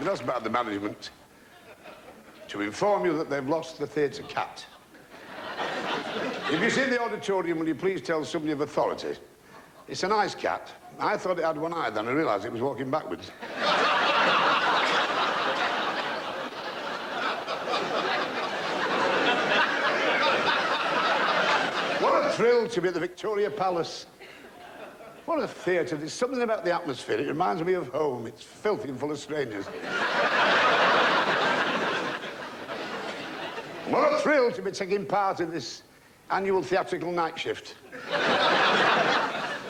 been asked by the management to inform you that they've lost the theatre cat. If you've seen the auditorium, will you please tell somebody of authority? It's a nice cat. I thought it had one eye, then I realised it was walking backwards. What a thrill to be at the Victoria Palace. What a theatre. There's something about the atmosphere. It reminds me of home. It's filthy and full of strangers. What a thrill to be taking part in this annual theatrical night shift.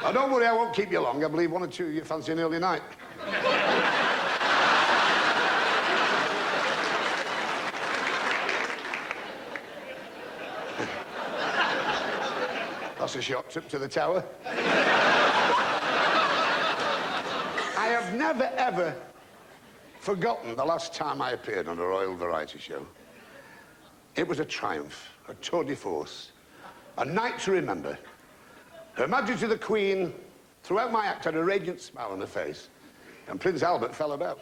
Oh, don't worry, I won't keep you long. I believe one or two of you fancy an early night. That's a short trip to the tower. I have never, ever forgotten the last time I appeared on a royal variety show. It was a triumph, a tour de force, a night to remember. Her Majesty the Queen, throughout my act, had a radiant smile on her face, and Prince Albert fell about.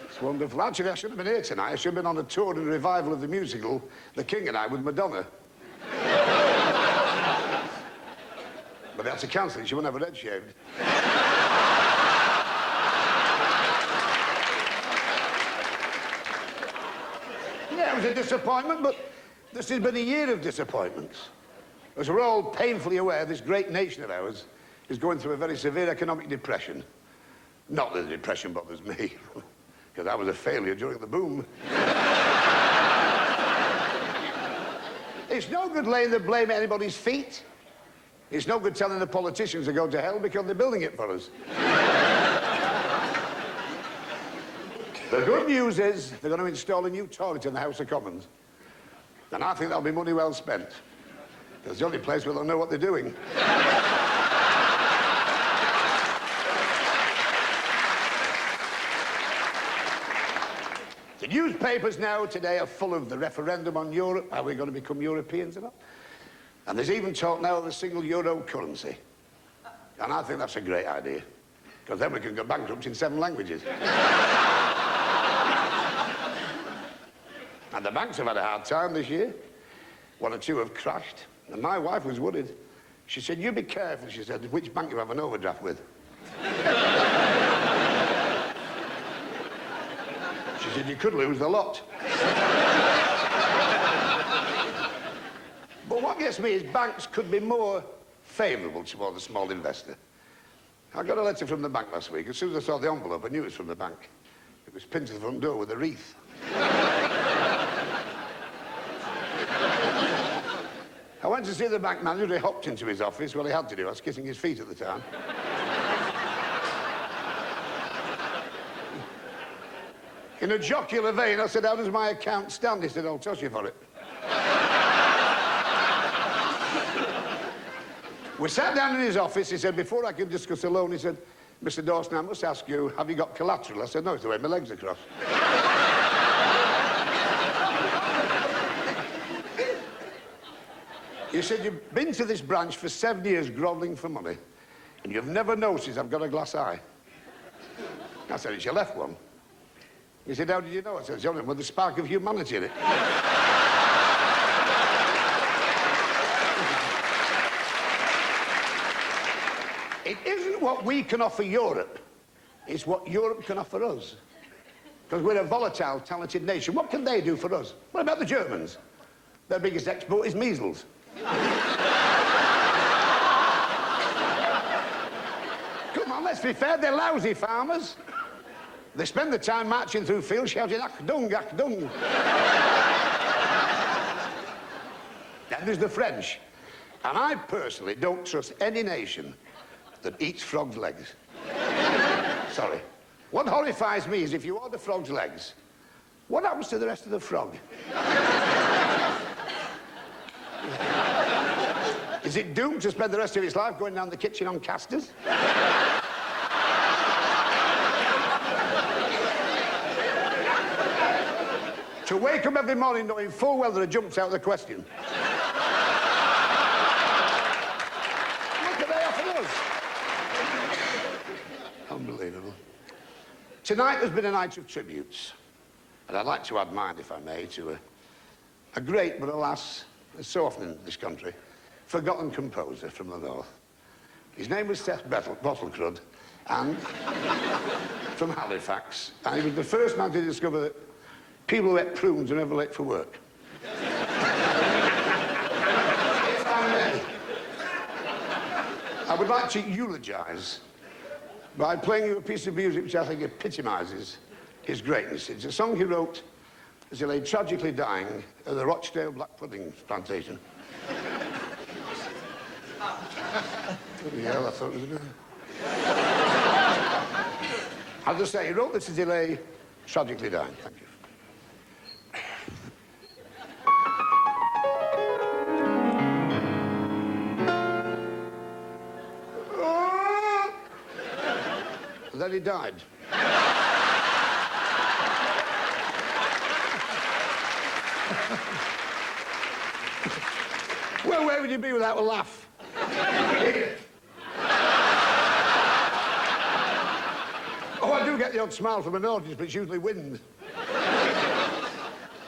It's wonderful. Actually, I should have been here tonight. I should have been on a tour and revival of the musical The King and I with Madonna. But they had to cancel it. She wouldn't have her head shaved. Yeah, it was a disappointment, but this has been a year of disappointments. As we're all painfully aware, this great nation of ours is going through a very severe economic depression. Not that the depression bothers me, because I was a failure during the boom. It's no good laying the blame at anybody's feet. It's no good telling the politicians to go to hell because they're building it for us. The good news is they're going to install a new toilet in the House of Commons. And I think that'll be money well spent. It's the only place where they'll know what they're doing. The newspapers now today are full of the referendum on Europe, how we're going to become Europeans and all. And there's even talk now of a single euro currency. And I think that's a great idea, because then we can go bankrupt in 7 languages. And the banks have had a hard time this year. 1 or 2 have crashed. And my wife was worried. She said, you be careful, she said, which bank you have an overdraft with. She said, you could lose the lot. But what gets me is banks could be more favourable toward the small investor. I got a letter from the bank last week. As soon as I saw the envelope, I knew it was from the bank. It was pinned to the front door with a wreath. I went to see the bank manager. He hopped into his office. Well, he had to do. I was kissing his feet at the time. In a jocular vein, I said, how does my account stand? He said, I'll toss you for it. We sat down in his office. He said, before I could discuss a loan, he said, Mr. Dawson, I must ask you, have you got collateral? I said, no, it's the way my legs are crossed. He said, you've been to this branch for 7 years grovelling for money, and you've never noticed I've got a glass eye. I said, it's your left one. He said, how did you know? I said, it's the only one with the spark of humanity in it. It isn't what we can offer Europe, it's what Europe can offer us. Because we're a volatile, talented nation. What can they do for us? What about the Germans? Their biggest export is measles. Come on, let's be fair, they're lousy farmers. They spend the time marching through fields shouting, Achtung, Achtung. Then there's the French. And I personally don't trust any nation that eats frog's legs. Sorry. What horrifies me is if you order frog's legs, what happens to the rest of the frog? Is it doomed to spend the rest of its life going down the kitchen on casters? To wake up every morning knowing full well that it jumps out of the question. Unbelievable. Tonight has been a night of tributes. And I'd like to add mine, if I may, to a great, but alas, as so often in this country, forgotten composer from the north. His name was Seth Bottlecrud, and from Halifax. And he was the first man to discover that people who ate prunes are never late for work. If I may, I would like to eulogize by playing you a piece of music which I think epitomizes his greatness. It's a song he wrote as he lay tragically dying at the Rochdale Black Pudding plantation. Yeah, I thought it was a good. As I say, he wrote this as he lay tragically dying. Thank you. And then he died. Well, where would you be without a laugh? Oh, I do get the odd smile from an audience, but it's usually wind.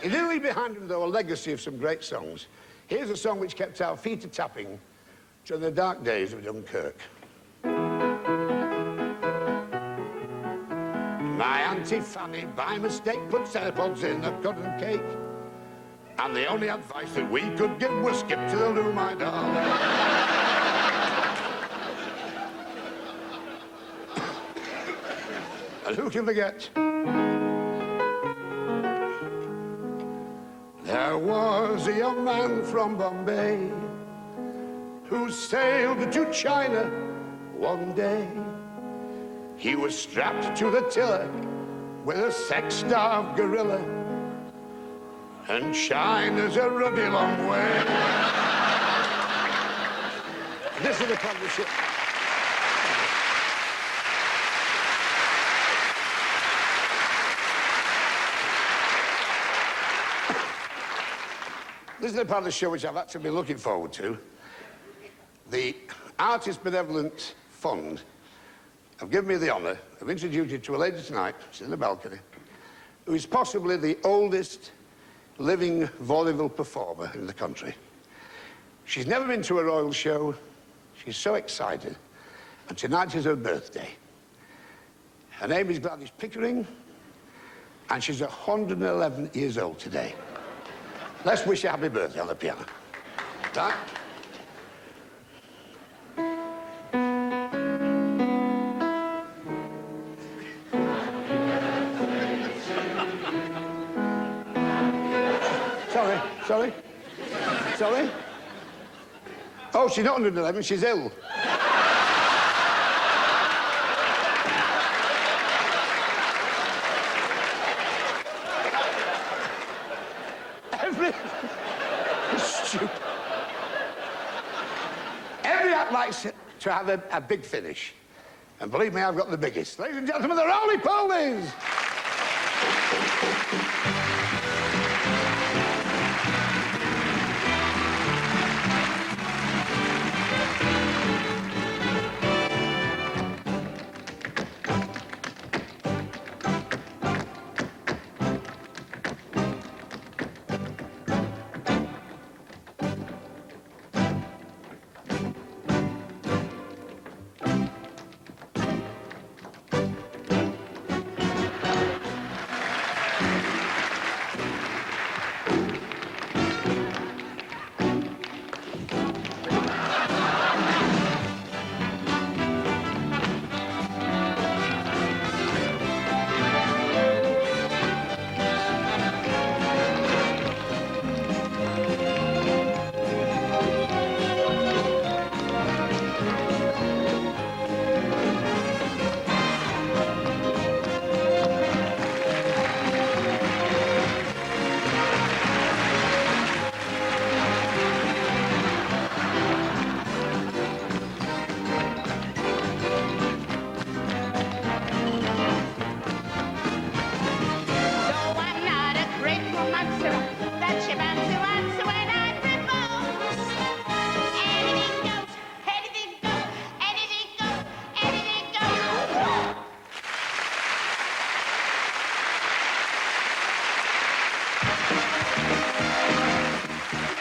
He did leave behind him, though, a legacy of some great songs. Here's a song which kept our feet a-tapping during the dark days of Dunkirk. My Auntie Fanny, by mistake, put cerepods in a cotton cake. And the only advice that we could give was skip to the loo, my darling. And who can forget? There was a young man from Bombay who sailed to China one day. He was strapped to the tiller with a sex-starved gorilla, and China's a ruddy long way. This is the partnership. This is the part of the show which I've actually been looking forward to. The Artist Benevolent Fund have given me the honour of introducing you to a lady tonight, she's in the balcony, who is possibly the oldest living vaudeville performer in the country. She's never been to a royal show. She's so excited. And tonight is her birthday. Her name is Gladys Pickering, and she's 111 years old today. Let's wish her happy birthday on the piano. That. Sorry? Oh, she's not 111, she's ill. Every act likes to have a big finish. And believe me, I've got the biggest. Ladies and gentlemen, the Roly Polies!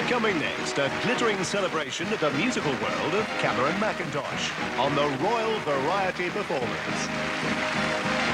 Coming next, a glittering celebration of the musical world of Cameron Mackintosh on the Royal Variety Performance.